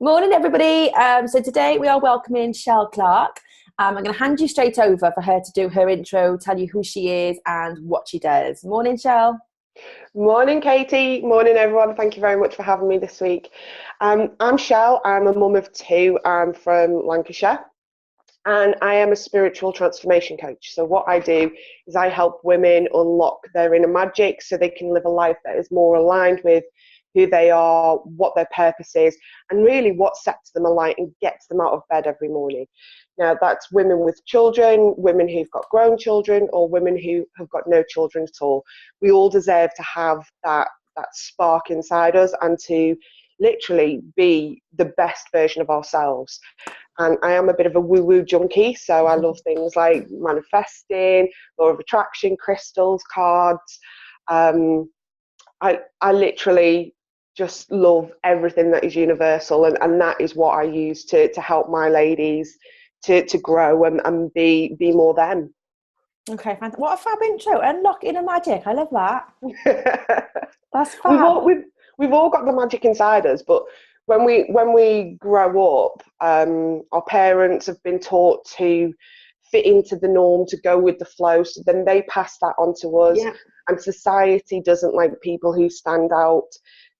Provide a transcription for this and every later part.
Morning, everybody. So today we are welcoming Chelle Clarke. I'm going to hand you straight over for her to do her intro, tell you who she is and what she does. Morning, Chelle. Morning, Katie. Morning, everyone. Thank you very much for having me this week. I'm Chelle. I'm a mum of two. I'm from Lancashire, and I am a spiritual transformation coach. So what I do is I help women unlock their inner magic so they can live a life that is more aligned with who they are, what their purpose is, and really what sets them alight and gets them out of bed every morning. Now, that's women with children, women who've got grown children, or women who have got no children at all. We all deserve to have that spark inside us and to literally be the best version of ourselves. And I am a bit of a woo-woo junkie, so I love things like manifesting, law of attraction, crystals, cards. I literally just love everything that is universal, and that is what I use to help my ladies to grow and be more them. Okay, fantastic. What a fab intro. Unlock inner magic. I love that. That's we've fab. all we've all got the magic inside us, but when we grow up, our parents have been taught to fit into the norm, to go with the flow, so then they pass that on to us. Yeah. And society doesn't like people who stand out.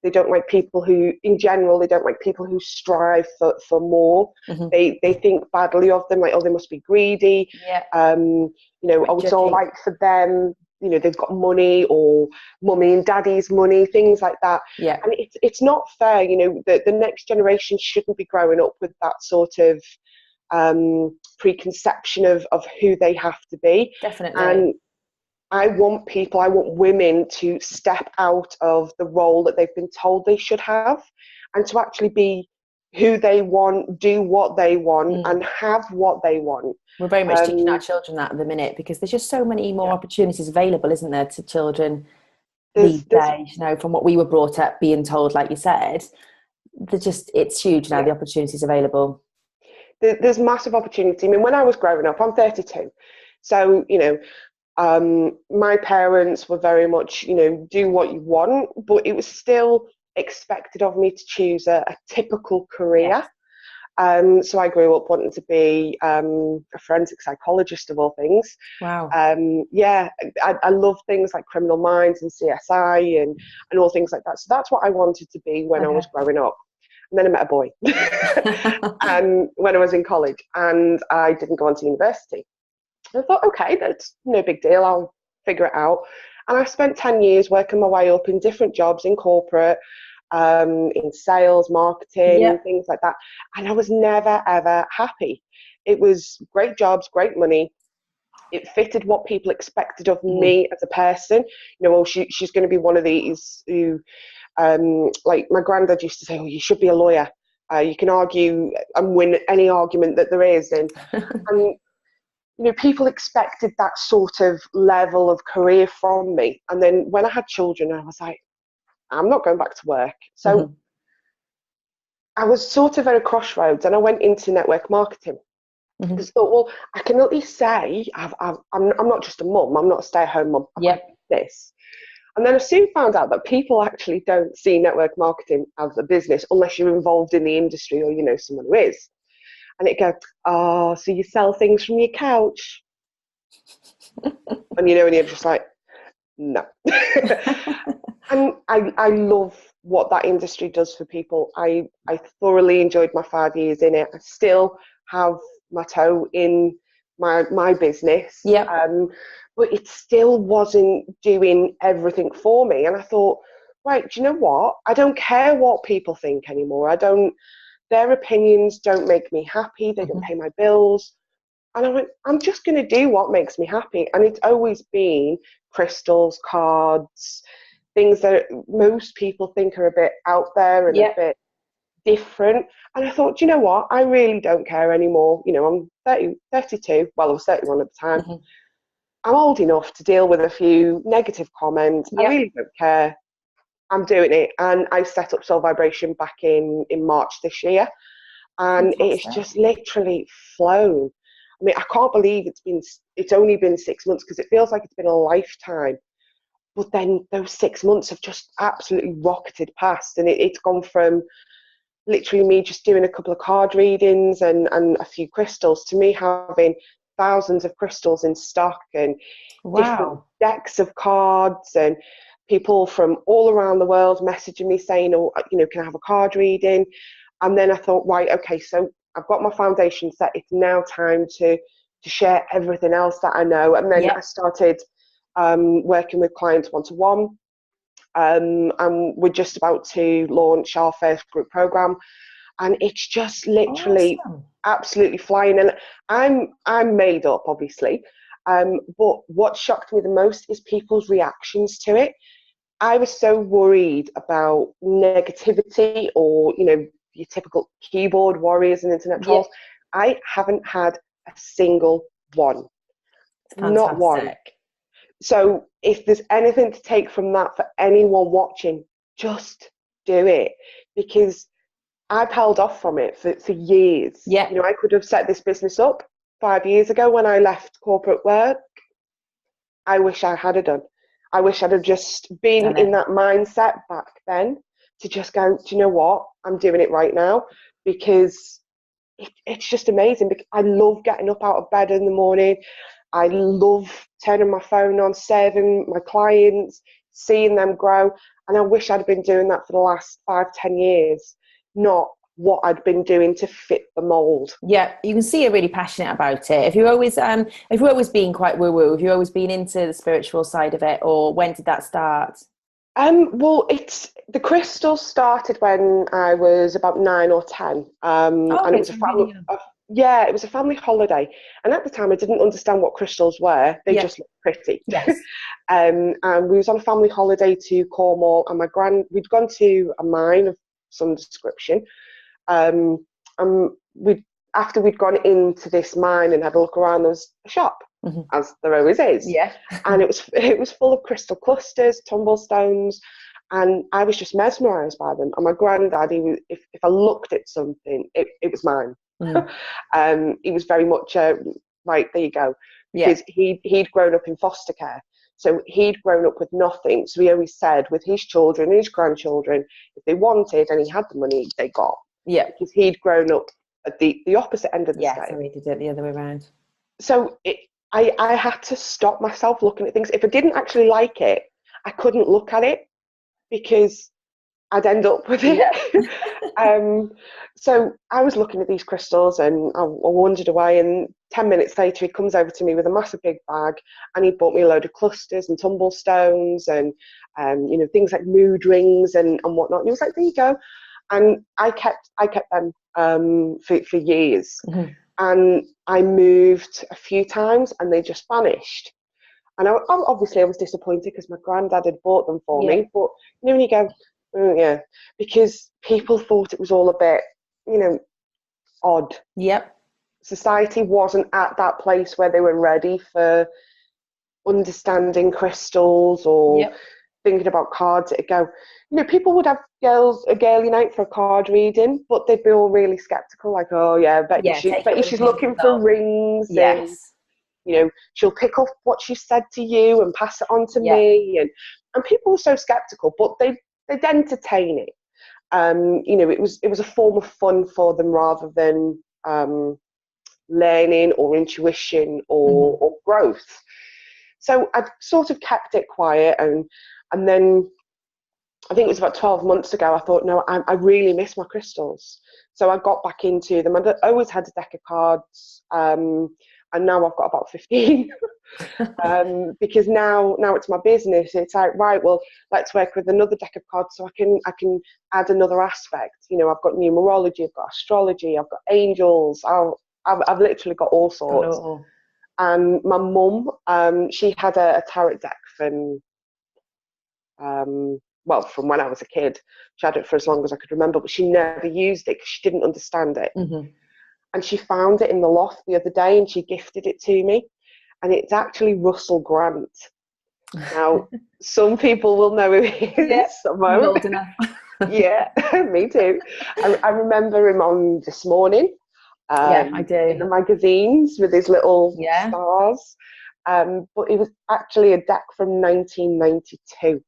They don't like people who, in general, they don't like people who strive for more. Mm-hmm. They think badly of them, like, oh, they must be greedy. Yeah. Oh, it's all right for them. They've got money, or mummy and daddy's money, things like that. Yeah. And it's not fair. The next generation shouldn't be growing up with that sort of preconception of who they have to be. Definitely. And I want women to step out of the role that they've been told they should have, and to actually be who they want, do what they want, and have what they want. We're very much teaching our children that at the minute, because there's just so many more opportunities available, isn't there, to children these days, from what we were brought up being told, like you said. It's huge now, the opportunities available. There's massive opportunity. I mean, when I was growing up, I'm 32. So, my parents were very much, do what you want, but it was still expected of me to choose a typical career. Yes. So I grew up wanting to be a forensic psychologist, of all things. Wow. I love things like Criminal Minds and CSI and all things like that. So that's what I wanted to be when I was growing up. And then I met a boy when I was in college, and I didn't go on to university. I thought, okay, that's no big deal. I'll figure it out. And I spent 10 years working my way up in different jobs in corporate, in sales, marketing, things like that. And I was never, ever happy. It was great jobs, great money. It fitted what people expected of me as a person. She's going to be one of these who, like my granddad used to say, oh, you should be a lawyer. You can argue and win any argument that there is. And people expected that sort of level of career from me. And then when I had children, I was like, I'm not going back to work. So I was sort of at a crossroads, and I went into network marketing. Because I thought, well, I can at least say I'm not just a mum. I'm not a stay-at-home mum. I've got this. And then I soon found out that people actually don't see network marketing as a business unless you're involved in the industry or you know someone who is. And it goes, oh, so you sell things from your couch? And you're just like, no. And I love what that industry does for people. I thoroughly enjoyed my 5 years in it. I still have my toe in my business. But it still wasn't doing everything for me. And I thought, right, do you know what? I don't care what people think anymore. Their opinions don't make me happy. They don't pay my bills. And I went, I'm just going to do what makes me happy. And it's always been crystals, cards, things that most people think are a bit out there and a bit different. And I thought, you know what? I really don't care anymore. I'm 32. Well, I was 31 at the time. I'm old enough to deal with a few negative comments. I really don't care. I'm doing it. And I set up Soul Vibration back in March this year. And it's just literally flown. I mean, I can't believe it's only been 6 months, because it feels like it's been a lifetime. But then those 6 months have just absolutely rocketed past, and it's gone from literally me just doing a couple of card readings and a few crystals, to me having thousands of crystals in stock and different Wow. decks of cards, and people from all around the world messaging me saying, oh, you know, can I have a card reading? And then I thought, right, okay, so I've got my foundation set. It's now time to share everything else that I know. And then Yeah. I started working with clients one-to-one. And we're just about to launch our first group program, and it's just literally Awesome. absolutely flying. And I'm made up, obviously, but what shocked me the most is people's reactions to it. I was so worried about negativity, or, you know, your typical keyboard warriors and internet Yeah. trolls. I haven't had a single one, not one. Fantastic. So if there's anything to take from that for anyone watching, just do it, because I've held off from it for years. Yeah. You know, I could have set this business up 5 years ago when I left corporate work. I wish I had done. I wish I'd have just been in that mindset back then, to just go, do you know what? I'm doing it right now, because it's just amazing. Because I love getting up out of bed in the morning. I love turning my phone on, serving my clients, seeing them grow. And I wish I'd been doing that for the last 5-10 years, not what I'd been doing to fit the mold. Yeah, you can see you're really passionate about it. If you've always been quite woo-woo, have you always been into the spiritual side of it, or when did that start? Well, it's the crystals started when I was about 9 or 10, Oh, and it okay, was so really young. yeah, it was a family holiday. And at the time, I didn't understand what crystals were; they Yeah. just looked pretty. Yes. And we was on a family holiday to Cornwall, and we'd gone to a mine of some description. And after we'd gone into this mine and had a look around, there was a shop, Mm-hmm. as there always is. Yeah. And it was full of crystal clusters, tumblestones, and I was just mesmerised by them. And my granddad, if I looked at something, it was mine. Mm. He was very much right, there you go, Yeah. because he'd grown up in foster care. So he'd grown up with nothing. So he always said, with his children and his grandchildren, if they wanted and he had the money, they got. Yeah. Because he'd grown up at the opposite end of the Yeah, scale. so we did it the other way around. So I had to stop myself looking at things. If I didn't actually like it, I couldn't look at it, because I'd end up with it. Yeah. So I was looking at these crystals, and I wandered away, and 10 minutes later he comes over to me with a massive big bag, and he bought me a load of clusters and tumblestones and you know, things like mood rings and whatnot. And he was like, there you go. And I kept them for years. Mm-hmm. And I moved a few times and they just vanished. And obviously I was disappointed, because my granddad had bought them for me. But you know, when you go, oh, yeah, because people thought it was all a bit, you know, odd. Yep. Society wasn't at that place where they were ready for understanding crystals or thinking about cards. It'd go, you know, people would have a girly night for a card reading, but they'd be all really skeptical, like, oh yeah, bet you she's looking for rings, and you know, she'll pick up what she said to you and pass it on to me, and people were so skeptical, but they'd entertain it. You know, it was a form of fun for them, rather than learning or intuition or growth. So I sort of kept it quiet, and then I think it was about 12 months ago, I thought, no, I really miss my crystals. So I got back into them. I always had a deck of cards, and now I've got about 15. Because now it's my business. It's like, right, well, let's work with another deck of cards, so I can add another aspect. You know, I've got numerology, I've got astrology, I've got angels. I've literally got all sorts. And my mum, she had a tarot deck from from when I was a kid. She had it for as long as I could remember, but she never used it because she didn't understand it. And she found it in the loft the other day, and she gifted it to me. And it's actually Russell Grant. Now, some people will know who he is. I'm old enough. Yeah, me too. I remember him on This Morning. I do. In the magazines with his little stars. But it was actually a deck from 1992.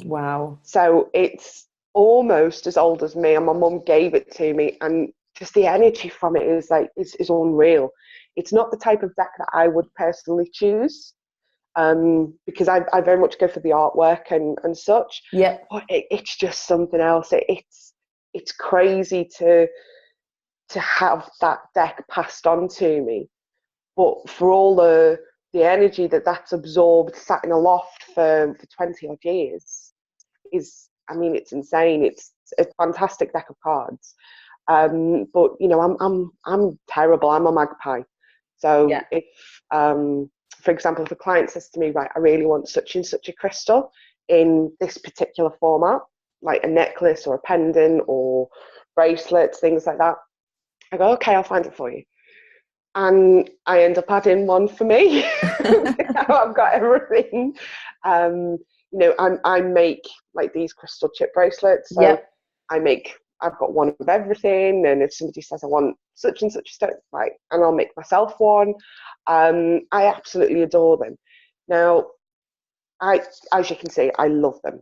Wow. So it's almost as old as me, and my mum gave it to me, and just the energy from it is like is unreal. It's not the type of deck that I would personally choose, because I very much go for the artwork and such. Yeah. But it's just something else. It's crazy to have that deck passed on to me. But for all the energy that's absorbed, sat in a loft for 20 odd years, I mean, it's insane. It's a fantastic deck of cards. But you know, I'm terrible. I'm a magpie. So Yeah. if, for example, if a client says to me, right, I really want such and such a crystal in this particular format, like a necklace or a pendant or bracelets, things like that, I go, okay, I'll find it for you. And I end up adding one for me. I've got everything. You know, I make like these crystal chip bracelets. So Yep. I've got one of everything. And if somebody says I want such and such stuff, right, and I'll make myself one. I absolutely adore them. Now, as you can see, I love them.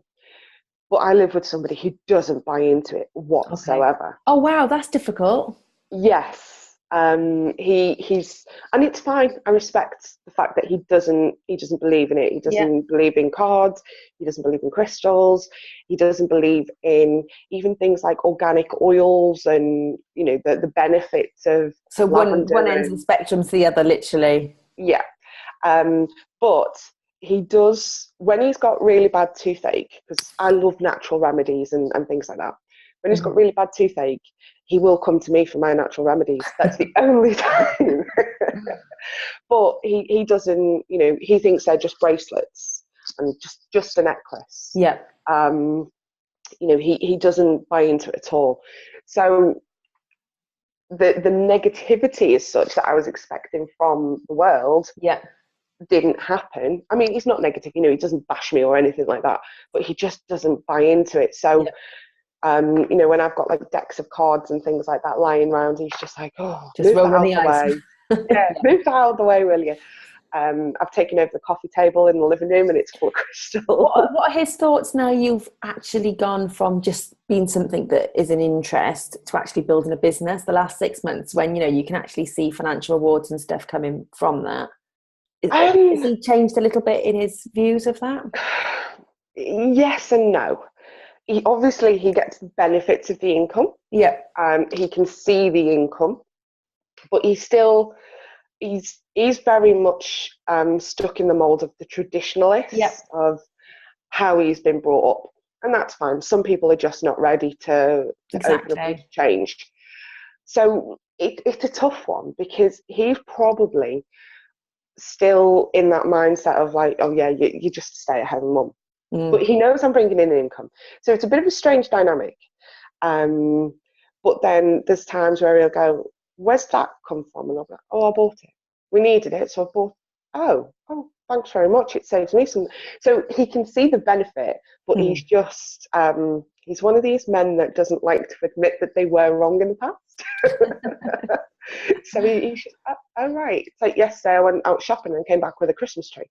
But I live with somebody who doesn't buy into it whatsoever. Okay. Oh wow, that's difficult. Yes. He's, and it's fine. I respect the fact that he doesn't believe in it. He doesn't believe in cards. He doesn't believe in crystals. He doesn't believe in even things like organic oils and, you know, the benefits of So lavender. one end of the spectrum to the other, literally. Yeah. But he does, when he's got really bad toothache, because I love natural remedies and things like that. When he's got really bad toothache, he will come to me for my natural remedies. That's the only time. But he doesn't, you know, he thinks they're just bracelets and just a necklace. Yeah. You know, he doesn't buy into it at all. So the negativity is such that I was expecting from the world didn't happen. I mean, he's not negative, you know, he doesn't bash me or anything like that, but he just doesn't buy into it. So you know, when I've got like decks of cards and things like that lying around, he's just like, oh, just move that rolling out the the way. Move that out of the way, will you? I've taken over the coffee table in the living room and it's full of crystal. What are his thoughts now you've actually gone from just being something that is an interest to actually building a business the last 6 months, when, you know, you can actually see financial rewards and stuff coming from that? Has he changed a little bit in his views of that? Yes and no. He gets the benefits of the income. Yeah. He can see the income, but he's very much stuck in the mold of the traditionalist of how he's been brought up, and that's fine. Some people are just not ready to open up and change. So it's a tough one, because he's probably still in that mindset of like, oh yeah, you just stay at home mum. But he knows I'm bringing in an income. So it's a bit of a strange dynamic. But then there's times where he'll go, where's that come from? And I'll be like, oh, I bought it. We needed it, so I bought it. Oh, thanks very much. It saves me some. So he can see the benefit, but he's just, he's one of these men that doesn't like to admit that they were wrong in the past. So he's just, oh, right. It's like yesterday I went out shopping and came back with a Christmas tree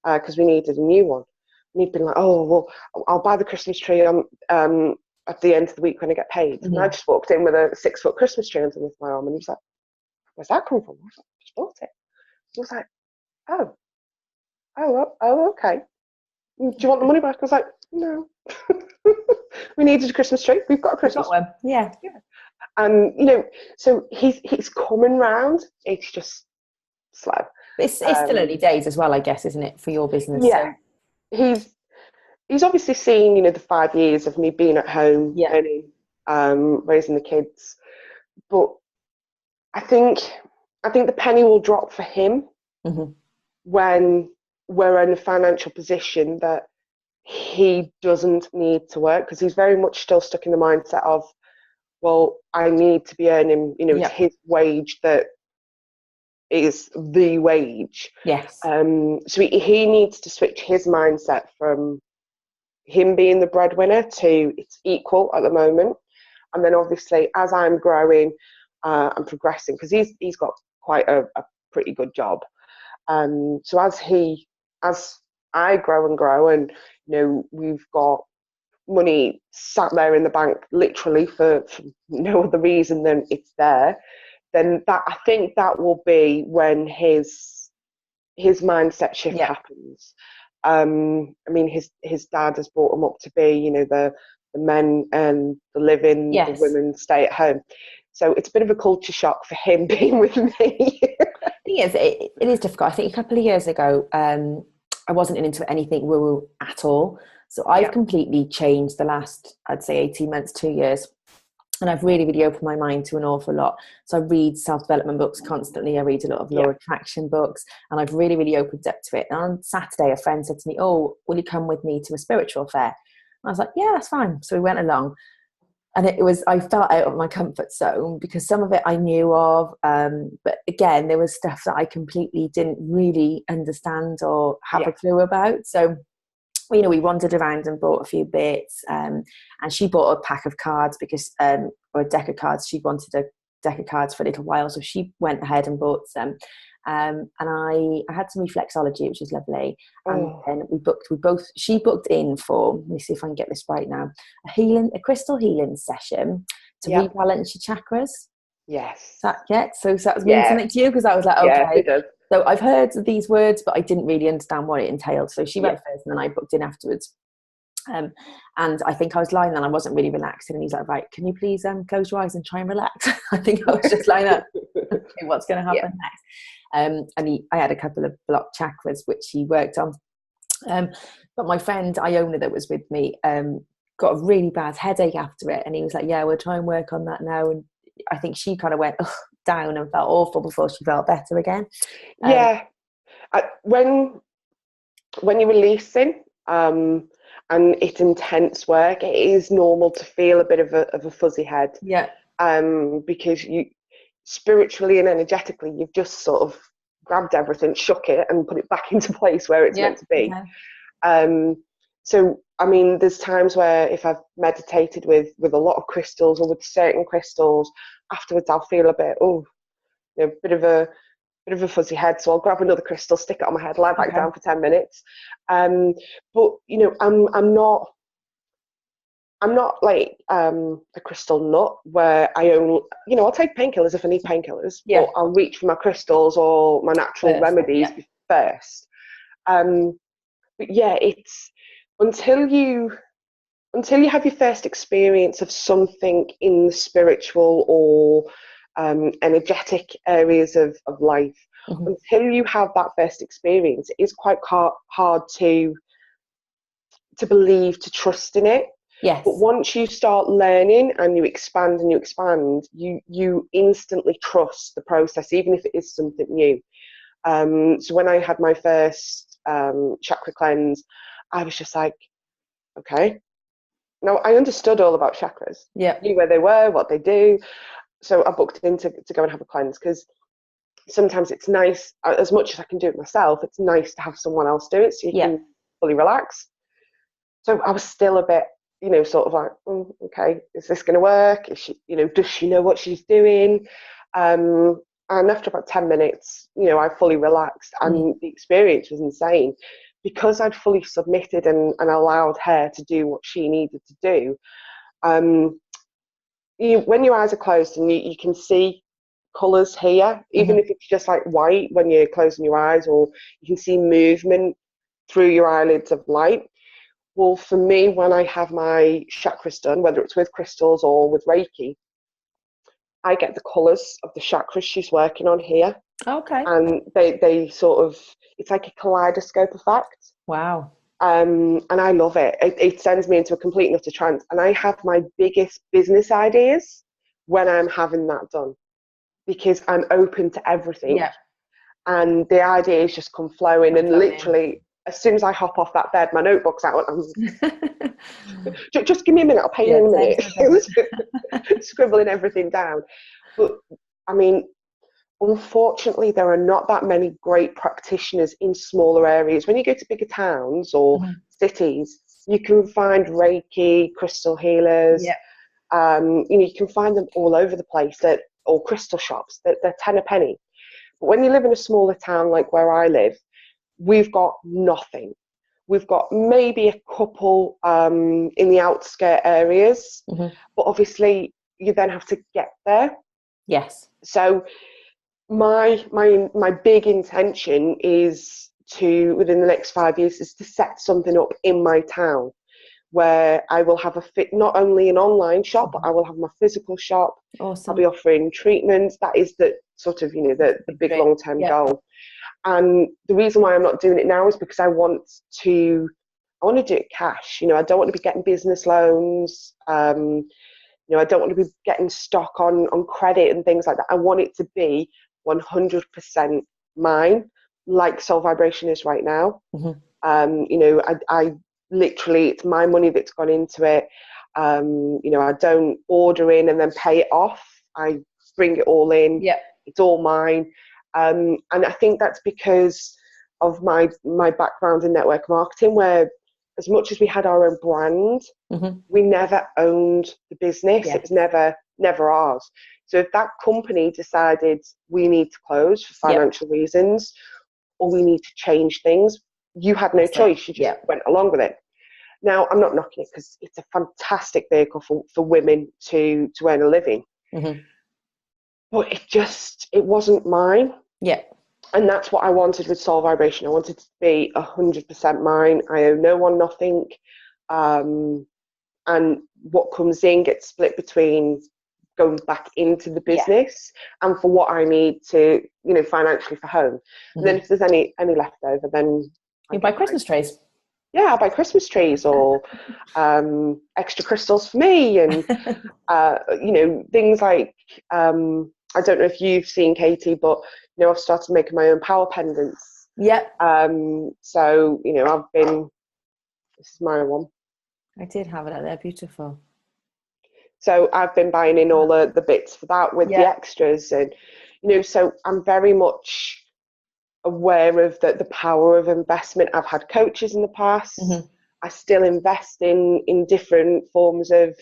because we needed a new one. And he'd been like, oh, well, I'll buy the Christmas tree on at the end of the week when I get paid. And I just walked in with a 6-foot Christmas tree underneath my arm, and he was like, where's that come from? I was like, I just bought it. He was like, oh, okay. Do you want the money back? I was like, no. We needed a Christmas tree. We've got a Christmas tree. Yeah. And, you know, so he's coming round. It's just slow. It's still early days as well, I guess, isn't it, for your business? Yeah. So he's obviously seen, you know, the 5 years of me being at home, earning, raising the kids. But I think the penny will drop for him when we're in a financial position that he doesn't need to work, because he's very much still stuck in the mindset of, well, I need to be earning, you know, it's his wage that is the wage. Yes. So he needs to switch his mindset from him being the breadwinner to it's equal at the moment. And then obviously as I'm growing and progressing, because he's got quite a pretty good job. So as I grow and grow, and you know, we've got money sat there in the bank literally for no other reason than it's there, then I think that will be when his mindset shift happens. I mean, his dad has brought him up to be, you know, the men and the living, the women stay at home. So it's a bit of a culture shock for him being with me. Thing is, it is difficult. I think a couple of years ago, I wasn't into anything woo-woo at all. So I've completely changed the last, I'd say 18 months, 2 years. And I've really, really opened my mind to an awful lot. So I read self-development books constantly. I read a lot of law of attraction books, and I've really, really opened up to it. And on Saturday, a friend said to me, "Oh, will you come with me to a spiritual fair?" And I was like, "Yeah, that's fine." So we went along. And I felt out of my comfort zone because some of it I knew of. But again, there was stuff that I completely didn't really understand or have a clue about. So, you know, we wandered around and bought a few bits. And she bought a pack of cards because, or a deck of cards. She wanted a deck of cards for a little while. So she went ahead and bought some. And I had some reflexology, which was lovely. And then she booked in for, let me see if I can get this right now, a crystal healing session to rebalance your chakras. Yes. So that was mean something to you? Because I was like, okay. Yeah, it does. So I've heard these words, but I didn't really understand what it entailed. So she went first and then I booked in afterwards. And I think I was lying there and I wasn't really relaxing. And he's like, "Right, can you please close your eyes and try and relax?" I think I was just lying up. Okay, what's going to happen next? And I had a couple of blocked chakras, which he worked on. But my friend Iona that was with me got a really bad headache after it. And he was like, "Yeah, we'll try and work on that now." And I think she kind of went down and felt awful before she felt better again. When you're releasing and it's intense work, it is normal to feel a bit of a fuzzy head. Because you spiritually and energetically, you've just sort of grabbed everything, shook it, and put it back into place where it's meant to be. So, I mean, there's times where if I've meditated with a lot of crystals or with certain crystals, afterwards I'll feel a bit, bit of a fuzzy head. So I'll grab another crystal, stick it on my head, lie back down for 10 minutes. But you know, I'm not like a crystal nut where I only, you know, I'll take painkillers if I need painkillers, but I'll reach for my crystals or my natural remedies first. But yeah, it's until you have your first experience of something in the spiritual or energetic areas of life, until you have that first experience, it is quite hard to believe, to trust in it. But once you start learning and you expand, you instantly trust the process, even if it is something new. So when I had my first chakra cleanse, I was just like, okay. Now, I understood all about chakras. Knew where they were, what they do. So I booked in to go and have a cleanse, because sometimes it's nice, as much as I can do it myself, it's nice to have someone else do it so you can fully relax. So I was still a bit, you know, sort of like, okay, is this going to work? Is she, you know, does she know what she's doing? And after about 10 minutes, you know, I fully relaxed, and the experience was insane because I'd fully submitted and allowed her to do what she needed to do. When your eyes are closed and you can see colours here, even if it's just like white when you're closing your eyes, or you can see movement through your eyelids of light. Well, for me, when I have my chakras done, whether it's with crystals or with Reiki, I get the colours of the chakras she's working on here. Okay. And they sort of, it's like a kaleidoscope effect. Wow. And I love it. It sends me into a complete and utter trance. And I have my biggest business ideas when I'm having that done, because I'm open to everything. And the ideas just come flowing. And literally, as soon as I hop off that bed, my notebook's out. Just give me a minute, I'll pay you in a minute. It was scribbling everything down. But, I mean, unfortunately, there are not that many great practitioners in smaller areas. When you go to bigger towns or cities, you can find Reiki, crystal healers. You know, you can find them all over the place, or crystal shops. They're 10 a penny. But when you live in a smaller town like where I live, we've got nothing. We've got maybe a couple in the outskirt areas, but obviously you then have to get there. Yes. So my big intention is to, within the next 5 years, is to set something up in my town where I will have not only an online shop, but I will have my physical shop. Awesome. I'll be offering treatments. That is the sort of, the big long-term goal. And the reason why I'm not doing it now is because I want to do it cash. I don't want to be getting business loans. I don't want to be getting stock on credit and things like that. I want it to be 100% mine, like Soul Vibration is right now. I literally, it's my money that's gone into it. I don't order in and then pay it off. I bring it all in. It's all mine. And I think that's because of my background in network marketing, where as much as we had our own brand, we never owned the business. It was never ours. So if that company decided we need to close for financial reasons, or we need to change things, you had no choice. You just went along with it. Now, I'm not knocking it, because it's a fantastic vehicle for women to earn a living. But it wasn't mine. And that's what I wanted with Soul Vibration. I wanted it to be 100% mine. I owe no one nothing. And what comes in gets split between going back into the business and for what I need to, financially for home. And then if there's any left over, then you buy Christmas trees. Yeah, I buy Christmas trees or extra crystals for me, and things like I don't know if you've seen, Katie, but I've started making my own power pendants. So I've been. This is my one. I did have it out there. Beautiful. So I've been buying in all the bits for that with the extras, and so I'm very much aware of the power of investment. I've had coaches in the past. I still invest in different forms of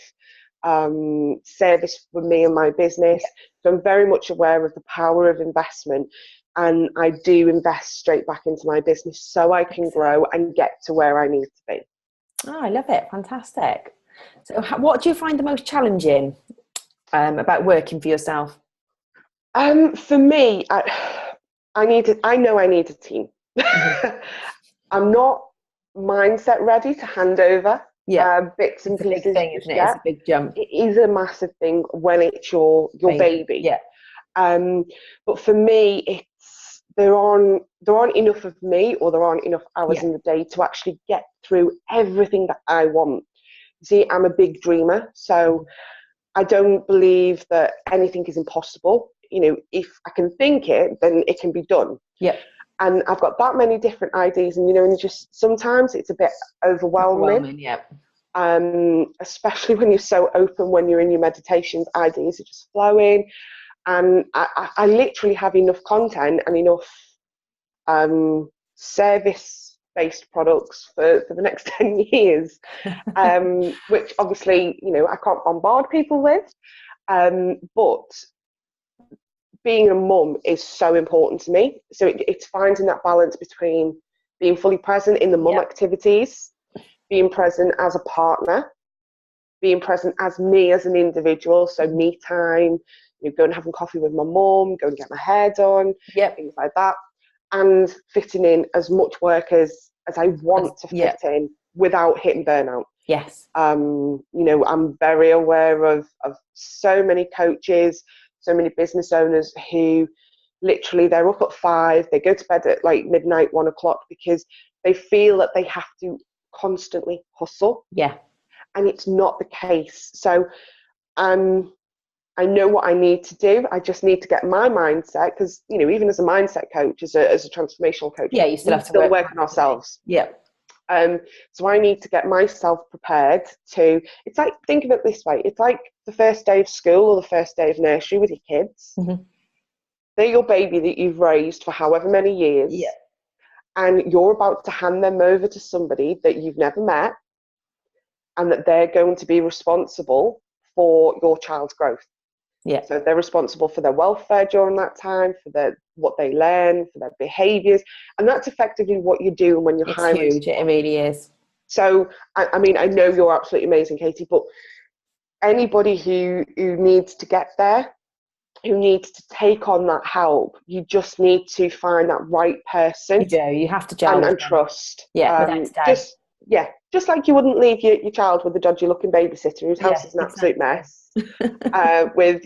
service for me and my business. So I'm very much aware of the power of investment, and I do invest straight back into my business so I can grow and get to where I need to be. Oh, I love it. Fantastic. So what do you find the most challenging about working for yourself? For me, I know I need a team. I'm not mindset ready to hand over bits and pieces. It's a big thing, isn't it? It's a big jump. It is a massive thing when it's your baby. But for me, there aren't enough of me, or there aren't enough hours in the day to actually get through everything that I want. See, I'm a big dreamer, so I don't believe that anything is impossible. If I can think it, then it can be done. And I've got that many different ideas, and and just sometimes it's a bit overwhelming. Especially when you're so open, when you're in your meditations, ideas are just flowing, and I literally have enough content and enough service-based products for the next 10 years, which obviously I can't bombard people with, but being a mum is so important to me. So it's finding that balance between being fully present in the mum activities, being present as a partner, being present as me as an individual, so me time, going and having coffee with my mum, going and get my hair done, things like that, and fitting in as much work as I want to fit in without hitting burnout. I'm very aware of so many coaches, so many business owners who literally they're up at 5, they go to bed at like midnight, 1 o'clock, because they feel that they have to constantly hustle. And it's not the case. So I know what I need to do. I just need to get my mindset, because even as a mindset coach, as a transformational coach, you still have to work on ourselves. So I need to get myself prepared to. It's like, think of it this way: it's like the first day of school or the first day of nursery with your kids. They're your baby that you've raised for however many years, and you're about to hand them over to somebody that you've never met, and that they're going to be responsible for your child's growth. Yeah. So they're responsible for their welfare during that time, for what they learn, for their behaviours, and that's effectively what you're doing when you're It's hiring huge. someone. It really is. So, I mean, I know you're absolutely amazing, Katie, but anybody who needs to get there, who needs to take on that help, you just need to find that right person. You do. You have to gel with and them. trust. Yeah, without a doubt. Just like you wouldn't leave your child with a dodgy looking babysitter whose house Yeah, is an absolute exactly. mess, with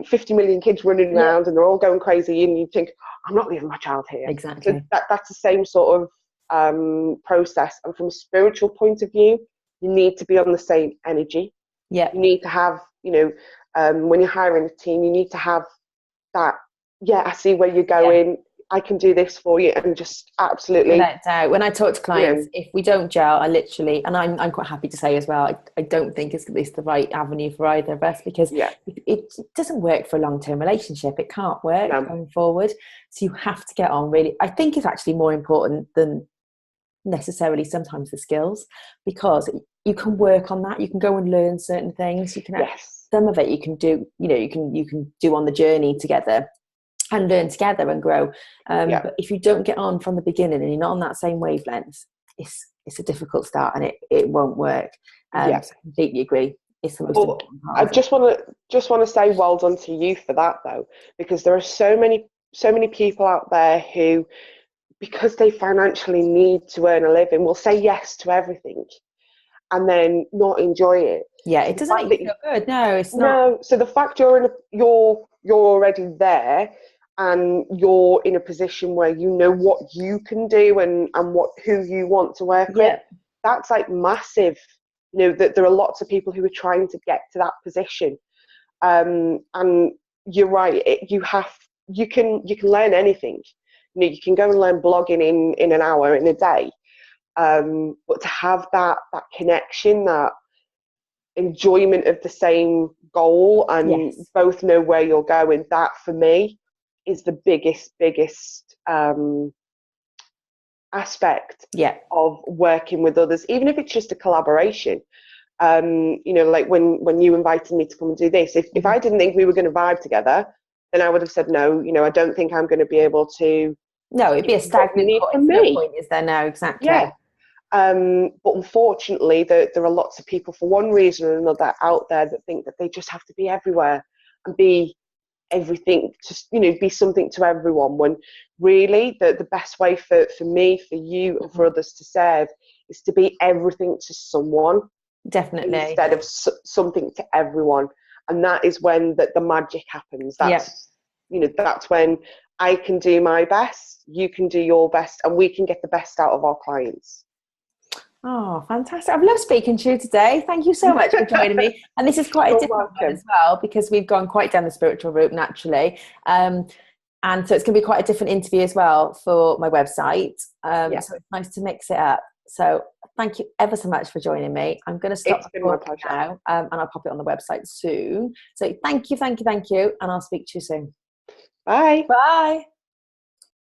50 million kids running Yeah, around and they're all going crazy, and you think, I'm not leaving my child here. So exactly. that's the same sort of process. And from a spiritual point of view, you need to be on the same energy. Yeah. You need to have, when you're hiring a team, you need to have that, I see where you're Yeah. going, I can do this for you, and just absolutely. Without doubt. When I talk to clients, if we don't gel, I literally, and I'm quite happy to say as well, I don't think it's the right avenue for either of us, because it doesn't work for a long-term relationship. It can't work going forward. So you have to get on really. I think it's actually more important than necessarily sometimes the skills, because you can work on that. You can go and learn certain things. You can some of it you can do, you can do on the journey together and learn together and grow. But if you don't get on from the beginning and you're not on that same wavelength, it's a difficult start, and it won't work. So I completely agree. It's the most important part. I just want to say well done to you for that, though, because there are so many people out there who, because they financially need to earn a living, will say yes to everything and then not enjoy it. Yeah, so it doesn't make you feel good. No, it's not. No, so the fact you're already there, and you're in a position where you know what you can do and who you want to work with, that's like massive. That there are lots of people who are trying to get to that position, and you're right. You can learn anything. You can go and learn blogging in an hour, in a day, but to have that connection, that enjoyment of the same goal, and both know where you're going, that for me is the biggest aspect of working with others, even if it's just a collaboration. Like when you invited me to come and do this, if I didn't think we were going to vibe together, then I would have said no. I don't think I'm going to be able to. No, it'd be a stagnant point. No point, is there? No, exactly. But unfortunately, there are lots of people, for one reason or another, out there that think that they just have to be everywhere and be everything, to be something to everyone, when really the best way for me, for you, and for others to serve is to be everything to someone, definitely, instead of something to everyone. And that is when the magic happens. That's when I can do my best, you can do your best, and we can get the best out of our clients. Oh, fantastic. I've loved speaking to you today. Thank you so much for joining me. And this is quite a different one as well, because we've gone quite down the spiritual route naturally. And so it's going to be quite a different interview as well for my website. So it's nice to mix it up. So thank you ever so much for joining me. I'm going to stop recording now, and I'll pop it on the website soon. So thank you. And I'll speak to you soon. Bye. Bye.